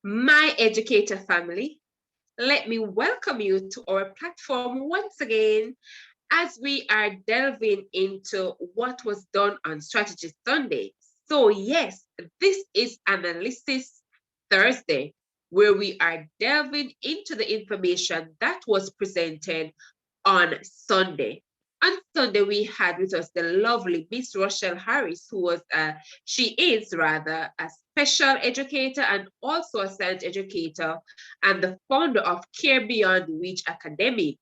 My educator family, let me welcome you to our platform once again as we are delving into what was done on Strategy Sunday. So, yes, this is Analysis Thursday, where we are delving into the information that was presented on Sunday. On Sunday, we had with us the lovely Miss Rochelle Harris, who was, she is rather, a special educator and also a science educator and the founder of Care Beyond Reach Academy.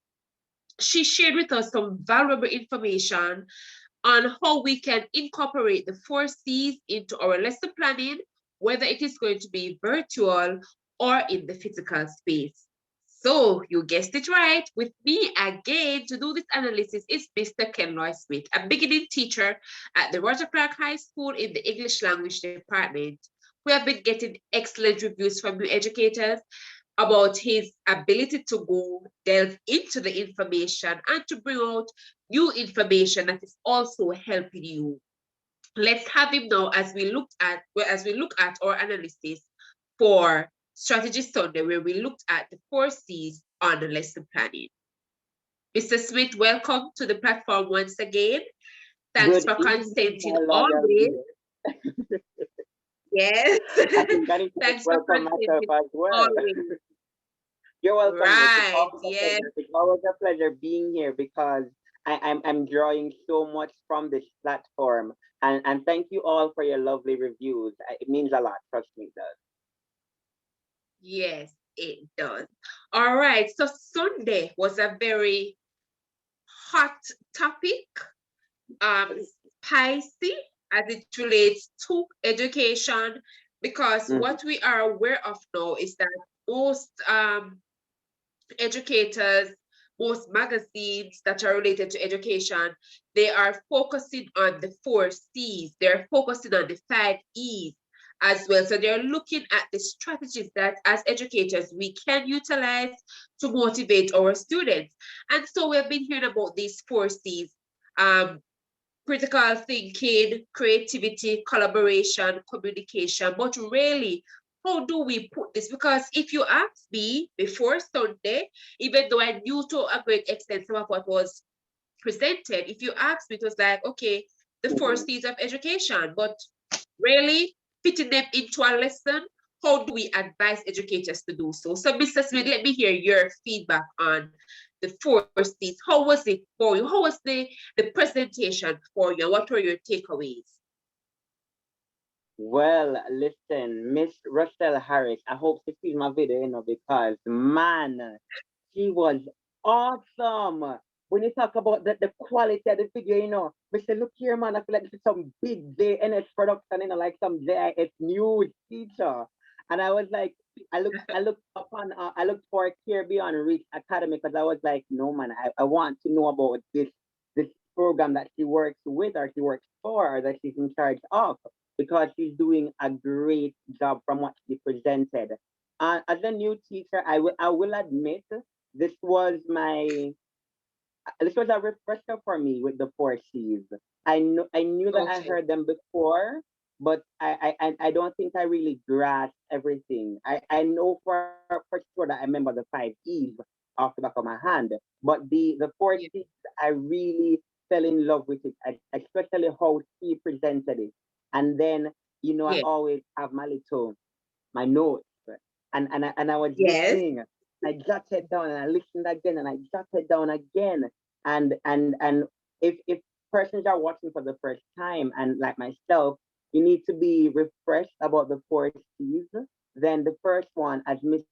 She shared with us some valuable information on how we can incorporate the 4 C's into our lesson planning, whether it is going to be virtual or in the physical space. So you guessed it right. With me again to do this analysis is Mr. Kenloy Smith, a beginning teacher at the Roger Clark High School in the English Language Department. We have been getting excellent reviews from new educators about his ability to go delve into the information and to bring out new information that is also helping you. Let's have him now as we look at our analysis for Strategy Sunday, where we looked at the 4 C's on the lesson planning. Mr. Smith, welcome to the platform once again. Thanks Good for evening, consenting my loyal always. dear. Yes. I think I need to just Thanks for welcome myself consenting as well. always. You're welcome, Miss. It's Right. always a Yes. pleasure. It's always a pleasure being here because I'm drawing so much from this platform. And thank you all for your lovely reviews. It means a lot. Trust me, it does. Yes, it does. All right. So Sunday was a very hot topic, um, spicy as it relates to education, because Mm-hmm. what we are aware of now is that most educators, most magazines that are related to education, they are focusing on the 4 C's. They're focusing on the 5 E's as well. So they're looking at the strategies that as educators we can utilize to motivate our students. And so we've been hearing about these 4 C's. Um, Critical thinking, creativity, collaboration, communication. But really, how do we put this? Because if you ask me before Sunday, even though I knew to a great extent some of what was presented, if you asked me, it was like, okay, the four Mm-hmm. C's of education, but really fitting them into a lesson, how do we advise educators to do so? So, Mr. Smith, let me hear your feedback on the 4 C's. How was it for you? How was the presentation for you? What were your takeaways? Well, listen, Miss Russell Harris, I hope she sees my video, because man, she was awesome. When you talk about the quality of the video, we say, look here, man, I feel like this is some big JNS production, like some JIS news teacher. And I was like, I looked for Care Beyond Reach Academy because I was like, no, man, I want to know about this program that she works with or she works for or that she's in charge of because she's doing a great job from what she presented. As a new teacher, I will admit this was my this was a refresher for me with the 4 C's. I knew that I Okay. heard them before, but I don't think I really grasped everything. I know for sure that I remember the 5 E's off the back of my hand, but the four Yeah. C's I really fell in love with it, especially how she presented it. And then I Yeah. always have my notes, and I was Yes. listening. I jotted down and I listened again and I jotted down again. And if persons are watching for the first time and like myself, you need to be refreshed about the 4 C's. Then the first one, as Miss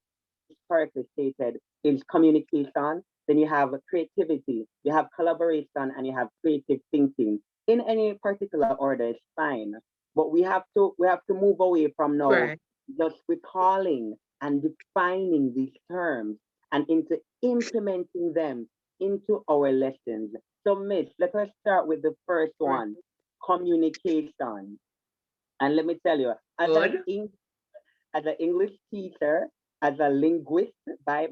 Parker stated, is communication. Then you have creativity, you have collaboration, and you have creative thinking. In any particular order is fine, but we have to move away from now Right. just recalling and defining these terms and into implementing them into our lessons. So, Miss, let us start with the first Right. one, communication. And let me tell you, as an Good. English teacher, as a linguist by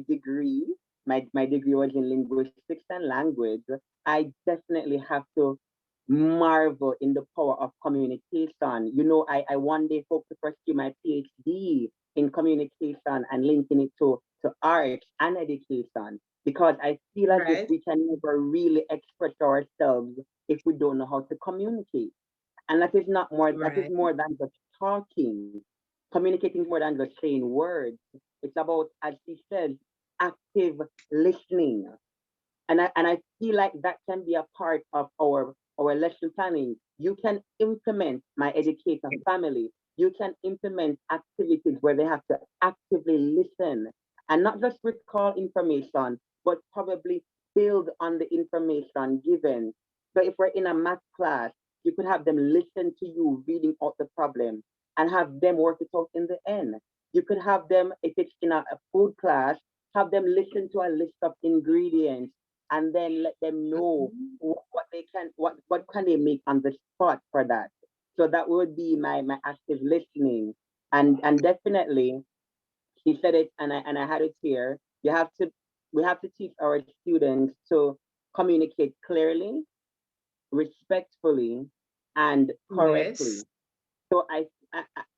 degree, my degree was in linguistics and language. I definitely have to marvel in the power of communication. I one day hope to pursue my PhD in communication and linking it to arts and education, because I feel as if Right. we can never really express ourselves if we don't know how to communicate. And that is Right. more than just talking. Communicating more than just saying words. It's about, as she said, active listening. And I feel like that can be a part of our lesson planning. You can implement my educator family. You can implement activities where they have to actively listen and not just recall information, but probably build on the information given. So if we're in a math class, you could have them listen to you reading out the problem and have them work it out in the end. You could have them, if it's in a food class, have them listen to a list of ingredients and then let them know Mhm. what can they make on the spot for that. So that would be my active listening. And definitely he said it, and I had it here. We have to teach our students to communicate clearly, respectfully, and correctly. Yes. So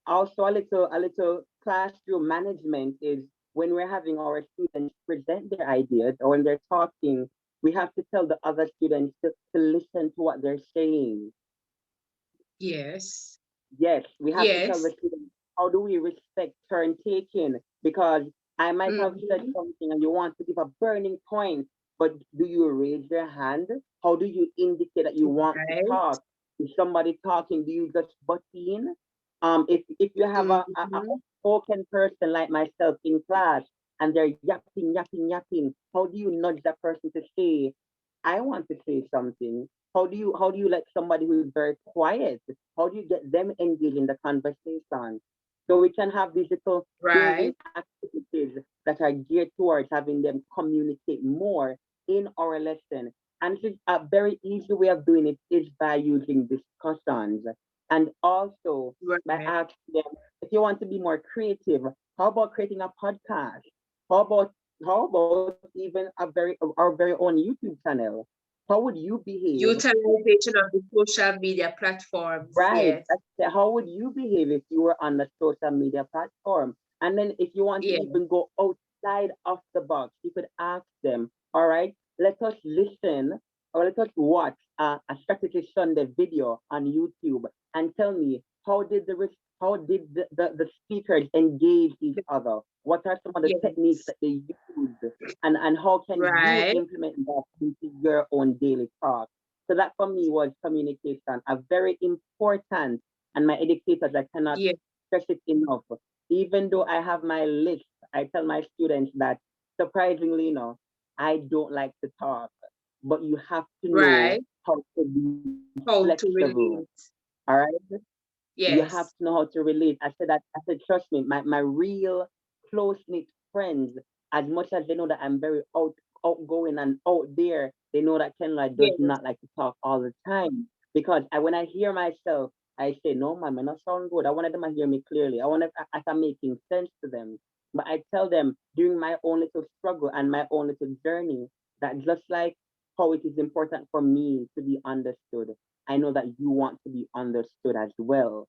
also a little classroom management is when we're having our students present their ideas or when they're talking, we have to tell the other students to listen to what they're saying. Yes. Yes, we have to tell the Yes. students, how do we respect turn taking? Because I might have said Mhm. something and you want to give a burning point, but do you raise your hand? How do you indicate that you want to Right. talk? Is somebody talking? Do you just butt in? If you have a Mhm. spoken person like myself in class and they're yapping, yapping, yapping, how do you nudge that person to say, I want to say something? How do you let somebody who is very quiet? How do you get them engaged in the conversation? So we can have these little building Right. activities that are geared towards having them communicate more in our lesson. And it's a very easy way of doing it is by using discussions and also by Right. asking them, if you want to be more creative, how about creating a podcast? How about how about even our very own YouTube channel? How would you behave? Utilization of the social media platforms. Right. Yes. How would you behave if you were on the social media platform? And then if you want to Yeah. even go outside of the box, you could ask them, all right, let us listen or let us watch a strategy Sunday video on YouTube and tell me how did the speakers engage each other? What are some of the techniques Yes. that they used? And how can you Right. implement that into your own daily talk? So that for me was communication, a very important, and my educators, I cannot Yeah. stress it enough. Even though I have my list, I tell my students that surprisingly, I don't like to talk, but you have to know Right. how to be How to flexible. relate. All right. You have to Yes. know how to relate. I said, trust me, my real close knit friends, as much as they know that I'm very outgoing and out there, they know that Kenloy does Yes. not like to talk all the time. Because when I hear myself, I say, no, man, I not sound good. I wanted them to hear me clearly. I want to, as I'm making sense to them. But I tell them during my own little struggle and my own little journey that just like how it is important for me to be understood, I know that you want to be understood as well.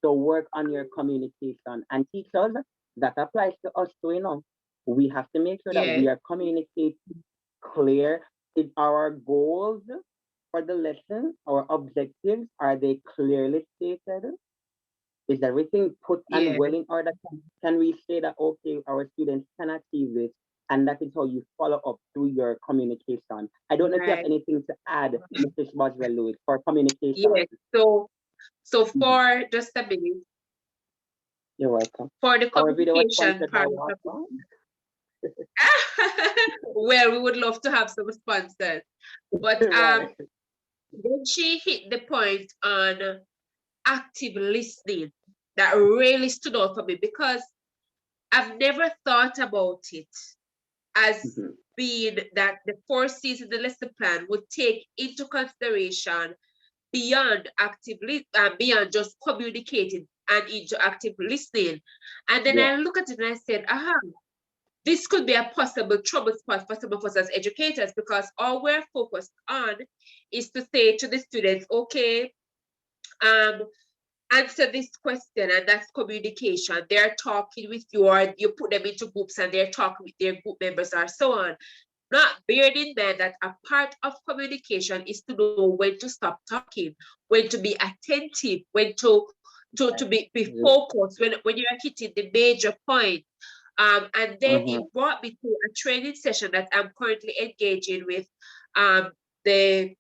So work on your communication and teachers, that applies to us too, We have to make sure that Yes. we are communicating clear. Is our goals for the lesson, our objectives, are they clearly stated? Is everything put and Yes. well in order? Can we say that, okay, our students can achieve this? And that is how you follow up through your communication. I don't know if you have Right. anything to add, Mrs. Boswell-Lewis, for communication. Yes. So Mhm. for just a minute, You're welcome. for the Our video was communication sponsored by part what? of well, we would love to have some sponsors. But Right. when she hit the point on active listening, that really stood out for me because I've never thought about it as Mhm. being that the 4 C's in the lesson plan would take into consideration beyond beyond just communicating and into active listening. And then Yeah. I look at it and I said, aha, this could be a possible trouble spot for some of us as educators because all we're focused on is to say to the students, okay, um, answer this question, and that's communication. They're talking with you, or you put them into groups and they're talking with their group members, or so on. Not bearing in mind that a part of communication is to know when to stop talking, when to be attentive, when to be focused, when you're hitting the major point. And then Mm-hmm. it brought me to a training session that I'm currently engaging with the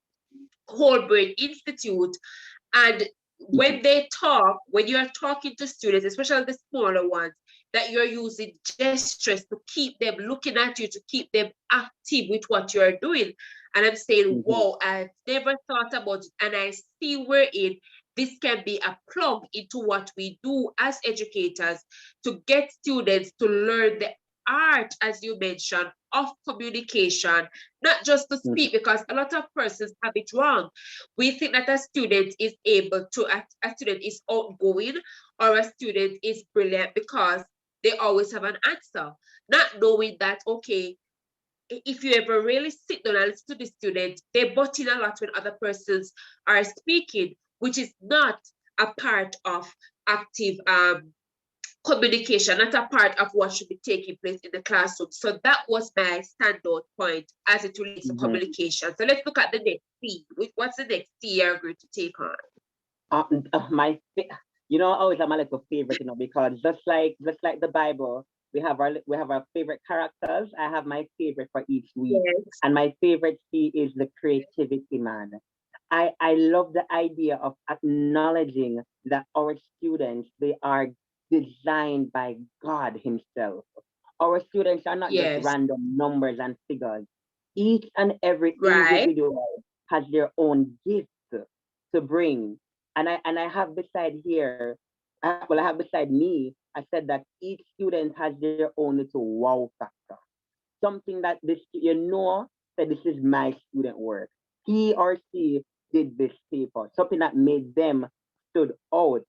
Whole Brain Institute. And when they talk, when you are talking to students, especially the smaller ones, that you're using gestures to keep them looking at you, to keep them active with what you're doing. And I'm saying, Mm-hmm. whoa, I've never thought about it. And I see wherein this can be a plug into what we do as educators to get students to learn the art, as you mentioned, of communication, not just to Mm-hmm. speak, because a lot of persons have it wrong. We think that a student is able to, a student is outgoing, or a student is brilliant because they always have an answer, not knowing that, okay, if you ever really sit down and listen to the student, they butt in a lot when other persons are speaking, which is not a part of active communication, not a part of what should be taking place in the classroom. So that was my standout point as it relates to Mm-hmm. communication. So let's look at the next C. What's the next C you're going to take on? Uh, you know, always I'm a little favorite, you know, because just like the Bible, we have our favorite characters. I have my favorite for each week, Yes, and my favorite C is the creativity man. I love the idea of acknowledging that our students, they are designed by God Himself. Our students are not just yes, random numbers and figures. Each and every right. individual has their own gift to bring. And I have beside here, I have beside me, I said that each student has their own little wow factor. Something that this, you know, that this is my student work. He or she did this paper, something that made them stood out.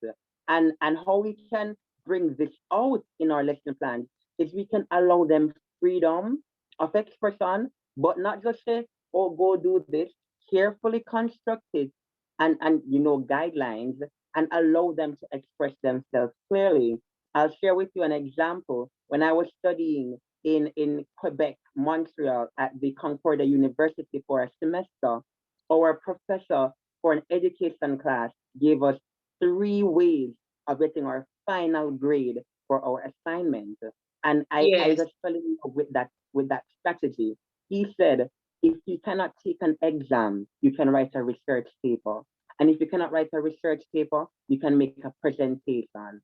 And how we can bring this out in our lesson plans is we can allow them freedom of expression, but not just say, oh, go do this, carefully constructed and guidelines, and allow them to express themselves clearly. I'll share with you an example. When I was studying in Quebec, Montreal, at the Concordia University for a semester, our professor for an education class gave us 3 ways of getting our final grade for our assignment. And I Yes. just fell in love with that strategy. He said, if you cannot take an exam, you can write a research paper. And if you cannot write a research paper, you can make a presentation.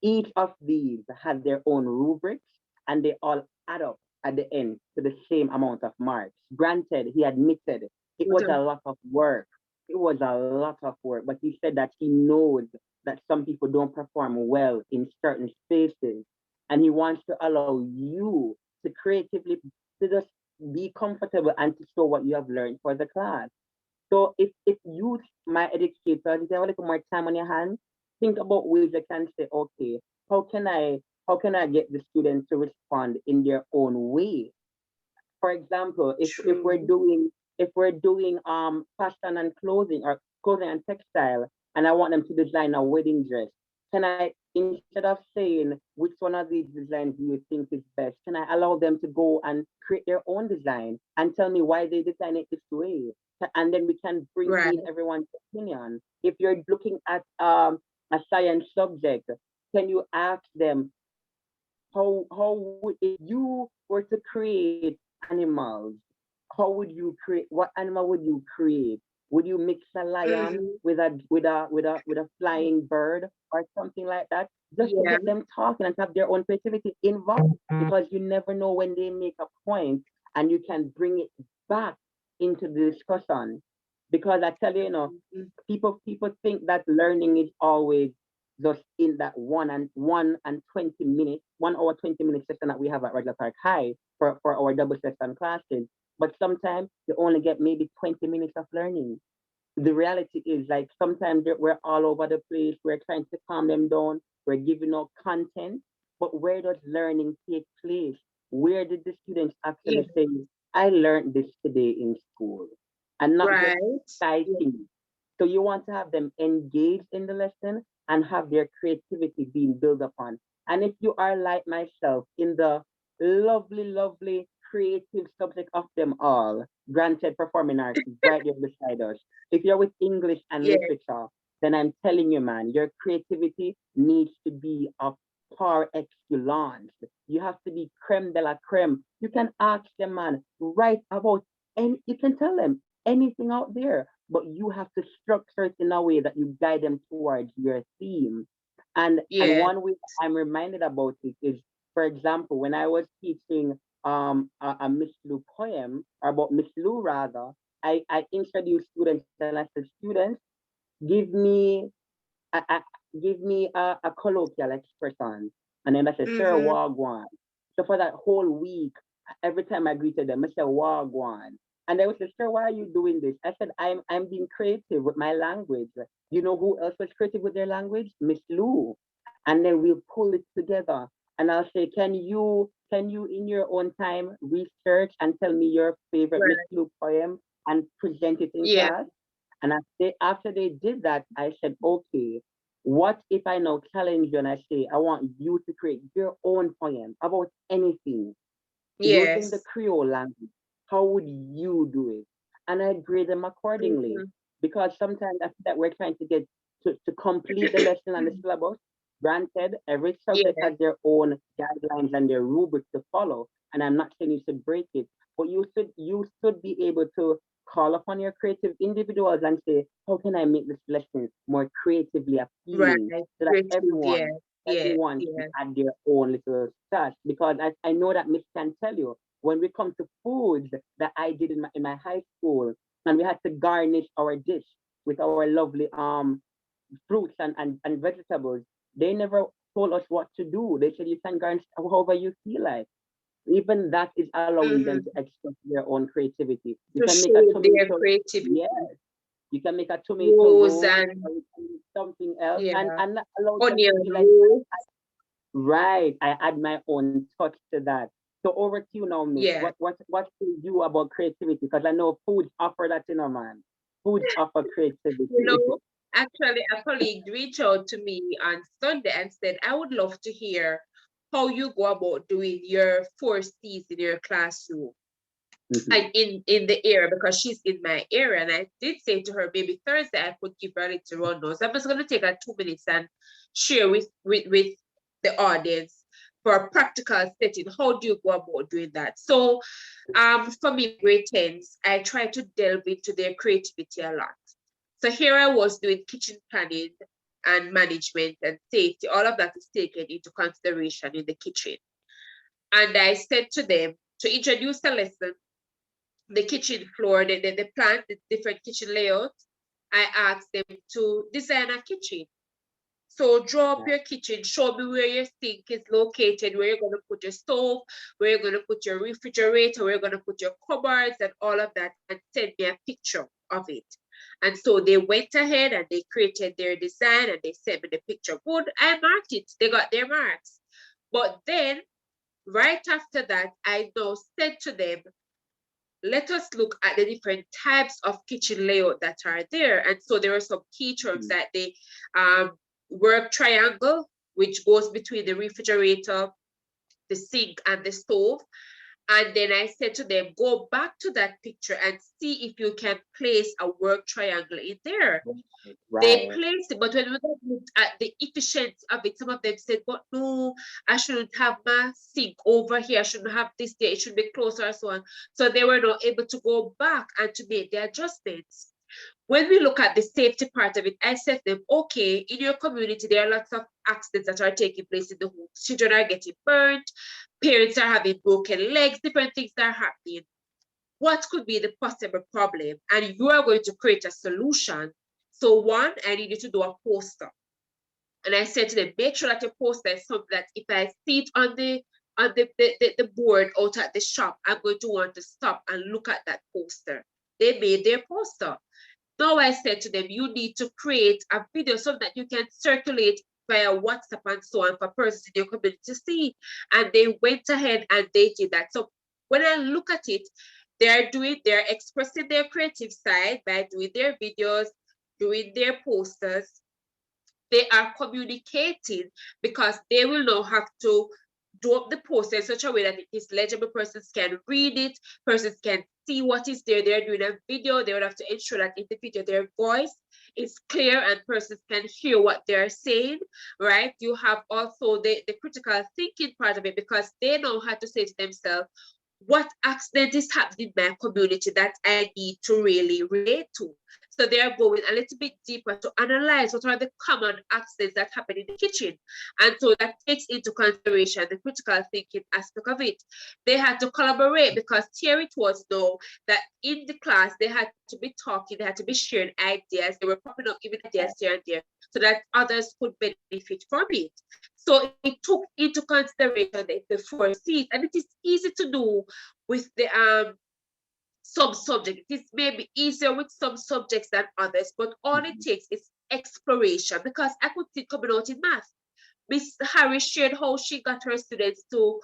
Each of these had their own rubrics, and they all add up at the end to the same amount of marks. Granted, he admitted it was a lot of work. It was a lot of work, but he said that he knows that some people don't perform well in certain spaces, and he wants to allow you to creatively to just be comfortable and to show what you have learned for the class. So if you, my educators, if you have a little more time on your hands, think about ways you can say, okay, how can I how can I get the students to respond in their own way? For example, True. if we're doing fashion and clothing, or clothing and textile, and I want them to design a wedding dress, can I, instead of saying which one of these designs do you think is best, can I allow them to go and create their own design and tell me why they design it this way? And then we can bring Right. in everyone's opinion. If you're looking at a science subject, can you ask them how would, if you were to create animals, how would you create, what animal would you create? Would you mix a lion Mm-hmm. with a flying bird or something like that, just to Yeah. get them talking and have their own creativity involved? Because you never know when they make a point, and you can bring it back into the discussion. Because I tell you, Mhm. people think that learning is always just in that 1 and 20 minutes, 1 hour 20 minute session that we have at regular park high for our double session classes. But sometimes you only get maybe 20 minutes of learning. The reality is, like, sometimes we're all over the place, we're trying to calm them down, we're giving out content, but where does learning take place? Where did the students Yeah. actually say, I learned this today in school, and not just Right. Yeah. citing? So you want to have them engaged in the lesson and have their creativity being built upon. And if you are like myself in the lovely, lovely creative subject of them all, granted performing arts is right there beside us. If you're with English and Yes. literature, then I'm telling you, man, your creativity needs to be of par excellence. You have to be creme de la creme. You can ask them, man, write about and you can tell them anything out there, but you have to structure it in a way that you guide them towards your theme. And Yes. one way I'm reminded about it is, for example, when I was teaching a Miss Lou poem, or about Miss Lou rather, I introduced students and I said, students, give me a give me a colloquial expression. And then I said, Sir Mm-hmm. Wagwan. So for that whole week, every time I greeted them, I said Wagwan. And they would say, Sir, why are you doing this? I said, I'm being creative with my language. You know who else was creative with their language? Miss Lou. And then we'll pull it together. And I'll say, can you in your own time research and tell me your favorite Miss Right. Lou poem and present it in Yeah. class? And after they did that, I said, okay, what if I now challenge you and I say, I want you to create your own poem about anything using the Yes. Creole language? How would you do it? And I grade them accordingly. Mm-hmm. Because sometimes I feel that we're trying to get to complete the lesson and the syllabus. Granted, every subject Yes. has their own guidelines and their rubric to follow. And I'm not saying you should break it, but you should be able to call upon your creative individuals and say, how can I make this lesson more creatively Right. appealing so that Creative. Yes. Yes. everyone can Yes. add their own little touch? Because I know that Miss can tell you when we come to foods that I did in my high school, and we had to garnish our dish with our lovely fruits and vegetables, they never told us what to do. They said you can garnish however you feel like. Even that is allowing them to Mm-hmm. express their own creativity. You To can make a show their tomato, creativity. yes, you can make a tomato Rose roll and or you can make something else, and yeah. and allow them to Onion be like, rose. right, I add my own touch to that. So over to you now, Miss. Yeah. What feel you about creativity? Because I know foods offer that, man. Foods offer You creativity. know, actually, a colleague reached out to me on Sunday and said, I would love to hear how you go about doing your 4 C's in your classroom Mhm. and in the area because she's in my area. And I did say to her, maybe Thursday I could give her a little rundown. So I'm just going to take 2 minutes and share with the audience for a practical setting. How do you go about doing that? So for me, grade 10s, I try to delve into their creativity a lot. So here I was doing kitchen planning and management and safety. All of that is taken into consideration in the kitchen. And I said to them to introduce the lesson, the kitchen floor, the plan, the different kitchen layouts. I asked them to design a kitchen. So draw up Yeah. your kitchen, show me where your sink is located, where you're going to put your stove, where you're going to put your refrigerator, where you're going to put your cupboards and all of that, and send me a picture of it. And so they went ahead and they created their design and they sent me the picture. Good, I marked it. They got their marks. But then right after that, I now said to them, let us look at the different types of kitchen layout that are there. And so there are some key terms Mm. that they work triangle, which goes between the refrigerator, the sink, and the stove. And then I said to them, go back to that picture and see if you can place a work triangle in there. Right. They Right. placed it, but when we looked at the efficiency of it, some of them said, but no, I shouldn't have my sink over here. I shouldn't have this there. It should be closer and so on. So they were not able to go back and to make the adjustments. When we look at the safety part of it, I said to them, okay, in your community, there are lots of accidents that are taking place in the home. Children are getting burnt, parents are having broken legs, different things are happening. What could be the possible problem? And you are going to create a solution. So one, I need you to do a poster. And I said to them, make sure that your poster is something that if I see it on the board out at the shop, I'm going to want to stop and look at that poster. They made their poster. Now I said to them, you need to create a video so that you can circulate via WhatsApp and so on for persons in your community to see. And they went ahead and they did that. So when I look at it, they're expressing their creative side by doing their videos, doing their posters, they are communicating, because they will now have to do up the post in such a way that it is legible, persons can read it, persons can see what is there. They're doing a video, they would have to ensure that in the video their voice is clear and persons can hear what they're saying, right? You have also the critical thinking part of it, because they know how to say to themselves, what accident is happening in my community that I need to really relate to. So they're going a little bit deeper to analyze what are the common accidents that happen in the kitchen. And so that takes into consideration the critical thinking aspect of it. They had to collaborate, because here it was though that in the class they had to be talking, they had to be sharing ideas, they were popping up giving ideas here and there so that others could benefit from it. So it took into consideration the four C's, and it is easy to do with the some subject. It is maybe easier with some subjects than others, but all it takes is exploration, because I could see it coming out in math. Miss Harris shared how she got her students to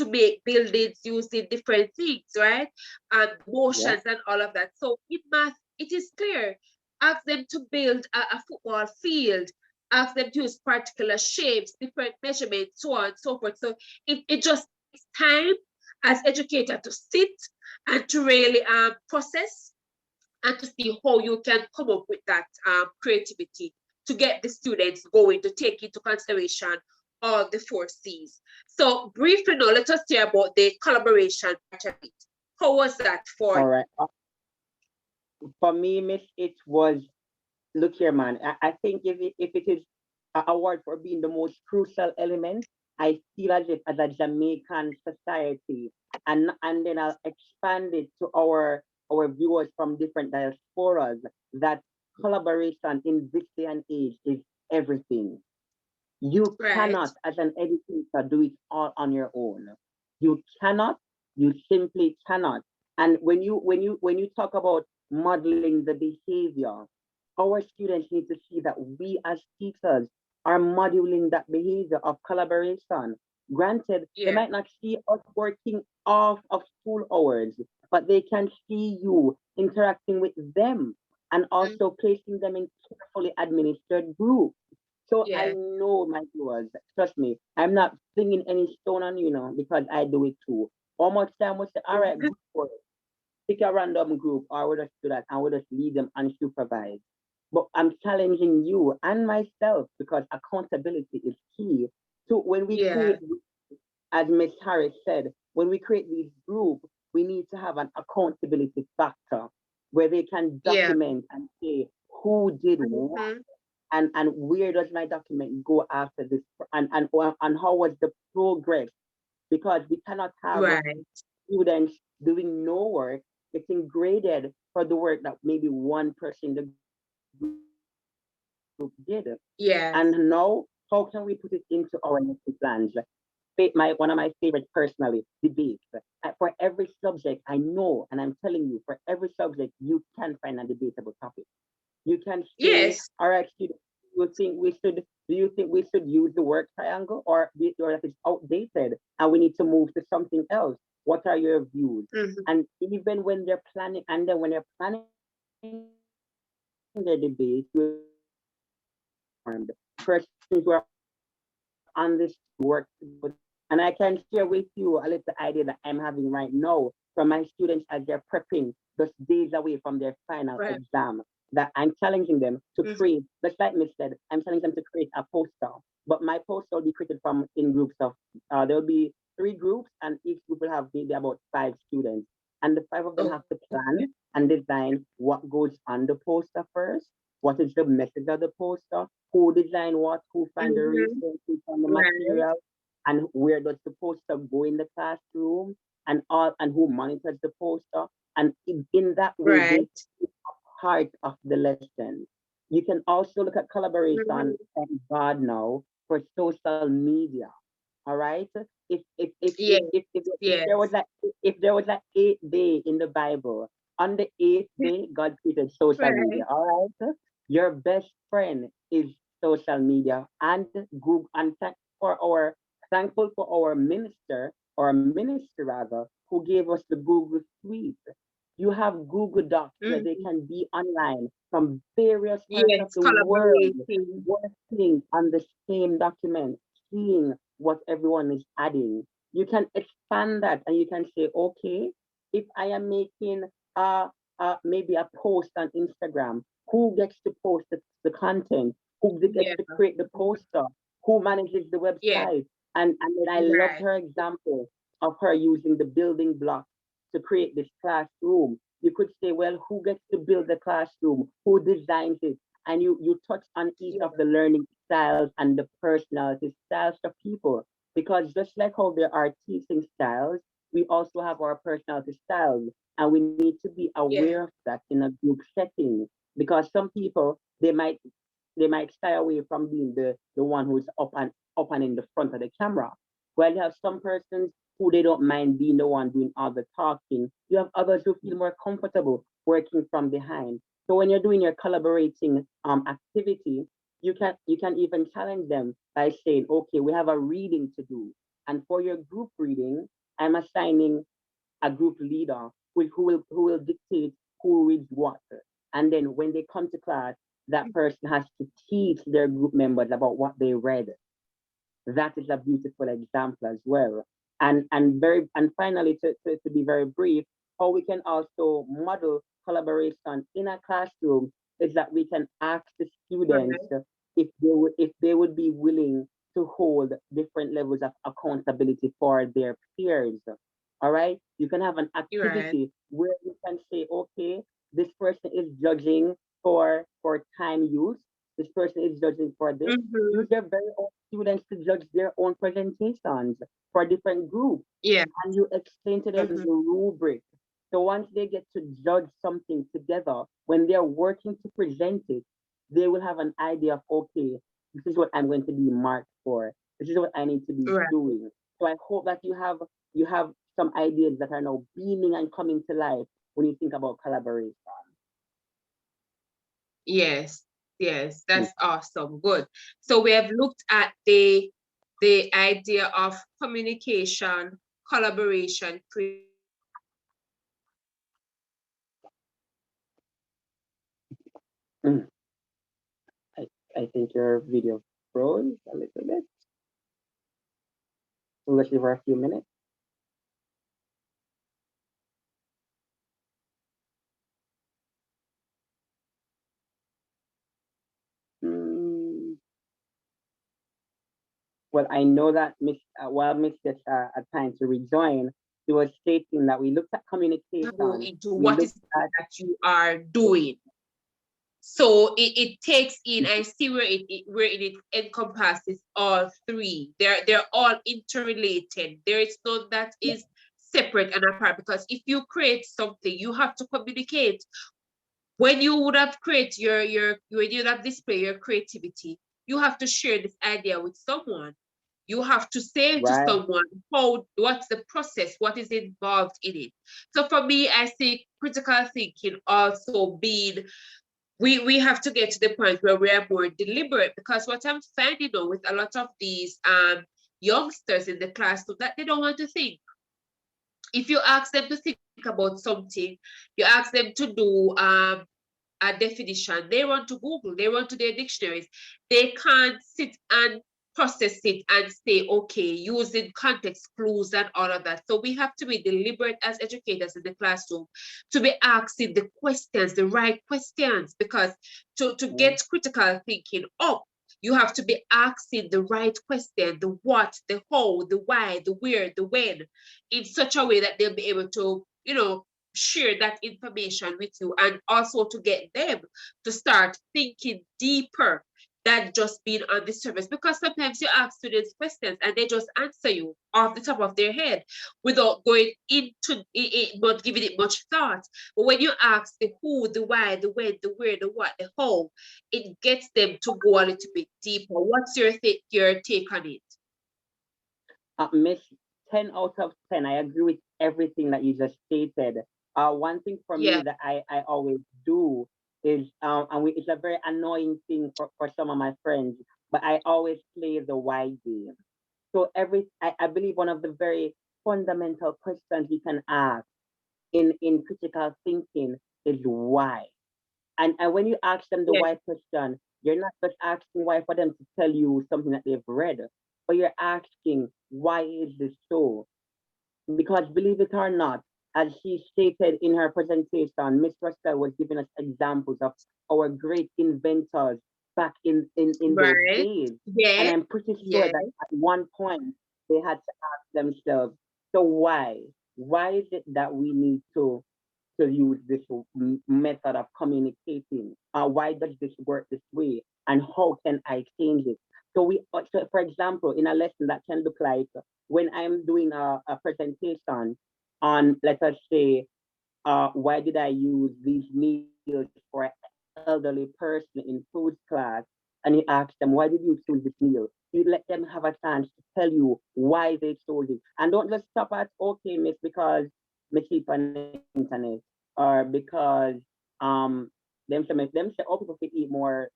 make buildings using different things, right? And Yeah. motions and all of that. So in math, it is clear. Ask them to build a football field, ask them to use particular shapes, different measurements, so on and so forth. So it just takes time as educator to sit and to really process and to see how you can come up with that creativity to get the students going to take into consideration all the four C's. So briefly now, let us hear about the collaboration part of it. How was that for All you? right. For me, Miss, it was, look here, man. I think if it is a award for being the most crucial element, I feel as if as a Jamaican society, and then I'll expand it to our viewers from different diasporas, that collaboration in this day and age is everything. You Right. cannot, as an educator, do it all on your own. You cannot, you simply cannot. And when you talk about modeling the behavior, our students need to see that we as teachers are modeling that behavior of collaboration. Granted, they Yeah. might not see us working off of school hours, but they can see you interacting with them and Mm, also placing them in carefully administered groups. So I yeah. know, my viewers, trust me, I'm not flinging any stone on you, because I do it too. How much time we say, all right, Mhm. good for it. Pick a random group, or we'll just do that and we'll just lead them unsupervised. But I'm challenging you and myself, because accountability is key. So when we Yeah. create, as Miss Harris said, when we create these groups, we need to have an accountability factor where they can Yeah. document and say who did what, Mhm. and where does my document go after this, and how was the progress, because we cannot have Right. students doing no work getting graded for the work that maybe one person in the group did. And now, how can we put Yes. it into our lesson plans? One of my favorite personally, debates. For every subject, I know, and I'm telling you, for every subject, you can find a debatable topic. You can say, Yes. all right, students, do you think we should use the work triangle, or that it's outdated and we need to move to something else? What are your views? Mhm. And even when they're planning, and then when they're planning their debate, you will see well-informed persons who are on this work together. And I can share with you a little idea that I'm having right now from my students as they're prepping just days away from their final exam. That I'm challenging them to create, just like Miss Mhm. said, I'm challenging them to create a poster. But my poster will be created from in groups of there will be 3 groups, and each group will have maybe about 5 students. And the 5 of them Oh, have to okay. plan and design what goes on the poster first, what is the message of the poster, who design what, who find the Mhm. research, who find the Right. material, and where does the poster go in the classroom, and who monitors the poster. And in that way, they Right. part of the lesson. You can also look at collaboration, Mhm. thank God now, for social media. All right. Yes. If there Yes. was like if there was like 8 day in the Bible, on the 8th day, God created social media. Right. All right. Your best friend is social media, and Google, and thankful for our minister, or minister rather, who gave us the Google Suite. You have Google Docs where they Mhm. can be online from various parts of Yes, the world collaborating. working on the same document, seeing what everyone is adding. You can expand that and you can say, okay, if I am making maybe a post on Instagram, who gets to post the content? Who gets Yeah. to create the Mhm. poster? Who manages the Yeah. website? And then I loved Right. her example of her using the building blocks to create this classroom. You could say, well, who gets to build the classroom? Who designs it? And you touch on each Yeah. of the learning styles and the personality styles of people. Because just like how there are teaching styles, we also have our personality styles. And we need to be aware Yeah. of that in a group setting. Because some people they might shy away from being the one who's up and in the front of the camera. While you have some persons who they don't mind being the one doing all the talking. You have others who feel more comfortable working from behind. So when you're doing your collaborating activity, you can even challenge them by saying, okay, we have a reading to do. And for your group reading, I'm assigning a group leader who will dictate who reads what. And then when they come to class, that person has to teach their group members about what they read. That is a beautiful example as well. And finally, to be very brief, how we can also model collaboration in a classroom is that we can ask the students Right. if they would be willing to hold different levels of accountability for their peers. All right, you can have an You're right. activity where you can say, okay, this person is judging for time use. This person is judging for this. Mm-hmm. Use their very own students to judge their own presentations for different groups, Yeah. and you explain to them Mm-hmm. the rubric. So once they get to judge something together, when they're working to present it, they will have an idea of, okay, this is what I'm going to be marked for. This is what I need to be Right. doing. So I hope that you have some ideas that are now beaming and coming to life when you think about collaboration. Yes. Yes. Mm, That's awesome. Good. So we have looked at the idea of communication, collaboration, creativity, and mm. I, I think your video froze a little bit. Unless you for a few minutes. Mm, well, I know that while Miss gets a time to rejoin, he was stating that we looked at go communication, into we what looked is it at that you are doing. So it takes in, I see where it encompasses all three. They're all interrelated. There is none that yeah, is separate and apart, because if you create something, you have to communicate. When you would have create your when you have display your creativity, you have to share this idea with someone. You have to say to right, someone how what's the process, what is involved in it. So for me, I see critical thinking also being, we have to get to the point where we are more deliberate, because what I'm finding out with a lot of these youngsters in the classroom, that they don't want to think. If you ask them to think about something, you ask them to do a definition, they want to Google, they want to their dictionaries. They can't sit and process it and say, okay, using context clues and all of that. So we have to be deliberate as educators in the classroom to be asking the questions, the right questions, because to yeah, get critical thinking up, you have to be asking the right question, the what, the how, the why, the where, the when, in such a way that they'll be able to, share that information with you, and also to get them to start thinking deeper than just being on the surface. Because sometimes you ask students questions and they just answer you off the top of their head without going into it, not giving it much thought. But when you ask the who, the why, the when, the where, the what, the how, it gets them to go a little bit deeper. What's your take on it? Miss, 10 out of 10. I agree with everything that you just stated. One thing for me Yeah. that I always do is, it's a very annoying thing for some of my friends, but I always play the why game. So I believe one of the very fundamental questions we can ask in critical thinking is why. And when you ask them the Yes. why question, you're not just asking why for them to tell you something that they've read, but you're asking why is this so? Because believe it or not, as she stated in her presentation, Miss Russell was giving us examples of our great inventors back in those Right. days. And Yes. I'm pretty sure Yes. that at one point they had to ask themselves, so why? Why is it that we need to use this method of communicating? Why does this work this way? And how can I change it? So for example, in a lesson that can look like when I'm doing a presentation on, let us say, why did I use these meals for an elderly person in food class? And you ask them, why did you choose this meal? You let them have a chance to tell you why they chose it. And don't just stop at, okay, miss, because me cheap on the internet, or because them say, oh, people could eat more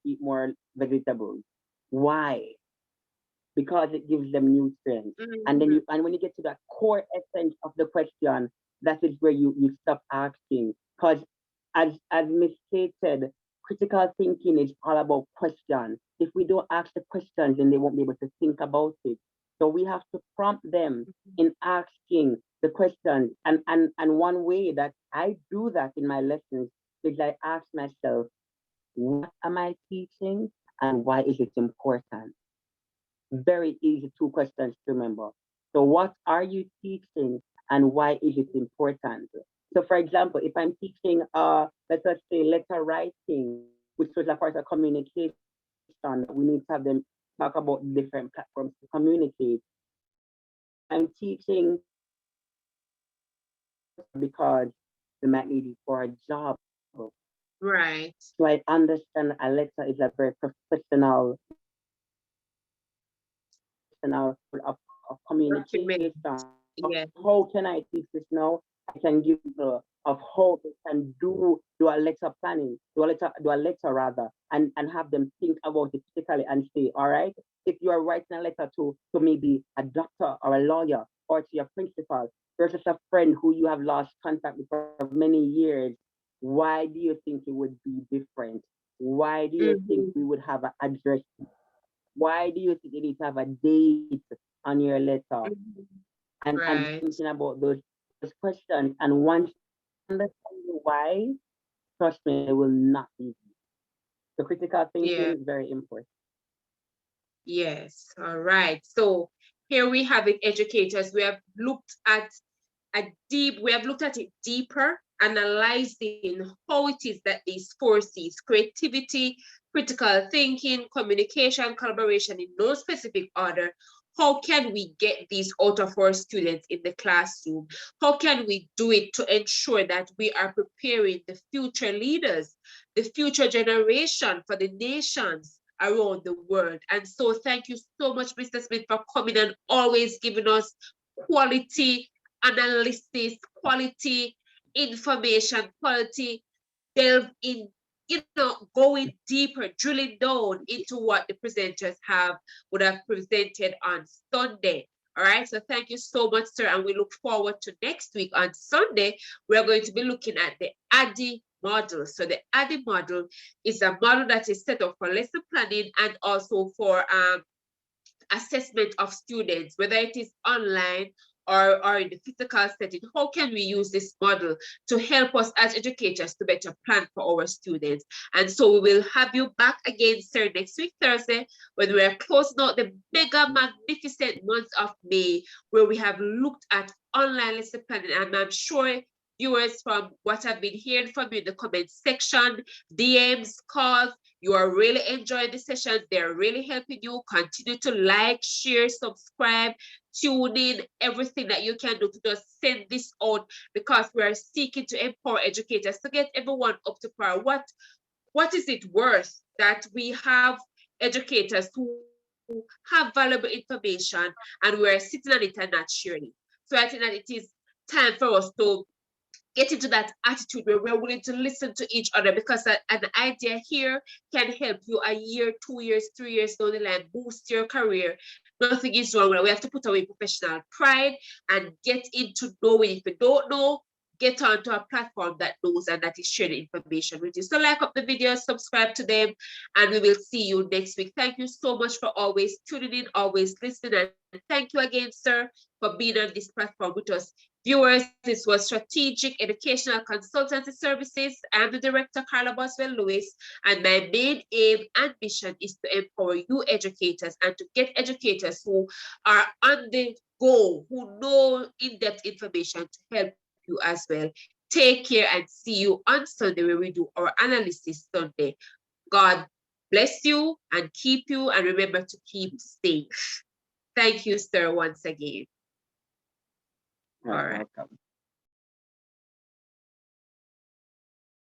vegetables. Why? Because it gives them nutrients. Mhm. And when you get to that core essence of the question, that is where you stop asking. Because as Miss stated, critical thinking is all about questions. If we don't ask the questions, then they won't be able to think about it. So we have to prompt them in asking the questions. And one way that I do that in my lessons is I ask myself, what am I teaching and why is it important? Very easy two questions to remember. So what are you teaching and why is it important? So for example, if I'm teaching let us say letter writing, which was a part of communication, we need to have them talk about different platforms to communicate. I'm teaching because they might need it for a job. Right. So I understand Alexa is a very professional of Document. communication. So Yes. how can I teach this now? I can give people of how they can do a letter planning, do a letter rather, and have them think about it critically and say, all right, if you are writing a letter to maybe a doctor or a lawyer or to your principal versus a friend who you have lost contact with for many years, why do you think it would be different? Why do you think we Mhm. would have an address? Why do you think you need to have a date on your letter? Mhm. And Right. thinking about those questions. And once you understand the why, trust me, it will not be easy. So critical Yeah. thinking, very important. Yes. All right. So here we have it, educators. We have looked at it deeper, analyzing how it is that these forces, creativity, critical thinking, communication, collaboration in no specific order, how can we get these out of our students in the classroom? How can we do it to ensure that we are preparing the future leaders, the future generation for the nations around the world? And so thank you so much, Mr. Smith, for coming and always giving us quality analysis, quality information, quality delve in, going deeper, drilling down into what the presenters would have presented on Sunday. All right, so thank you so much, sir, and we look forward to next week on Sunday. We're going to be looking at the ADDIE model. So the ADDIE model is a model that is set up for lesson planning and also for assessment of students, whether it is online or in the physical setting. How can we use this model to help us as educators to better plan for our students? And so we will have you back again, sir, next week, Thursday, when we are closing out the mega magnificent month of May, where we have looked at online lesson planning. And I'm sure viewers, from what I've been hearing from you in the comment section, DMs, calls, you are really enjoying the sessions. They're really helping you. Continue to like, share, subscribe, tune in, everything that you can do to just send this out, because we are seeking to empower educators to get everyone up to par. What is it worth that we have educators who have valuable information and we're sitting on it and not sharing it? So I think that it is time for us to get into that attitude where we're willing to listen to each other, because an idea here can help you a year, 2 years, 3 years down the line, boost your career. Nothing is wrong with it. We have to put away professional pride and get into knowing. If you don't know, get onto a platform that knows and that is sharing information with you. So like up the video, subscribe to them, and we will see you next week. Thank you so much for always tuning in, always listening, and thank you again, sir, for being on this platform with us. Viewers, this was Strategic Educational Consultancy Services. I'm the director, Carla Boswell-Lewis, and my main aim and mission is to empower you educators and to get educators who are on the go, who know in-depth information to help you as well. Take care and see you on Sunday where we do our analysis Sunday. God bless you and keep you, and remember to keep safe. Thank you, sir, once again. All All right, right. welcome.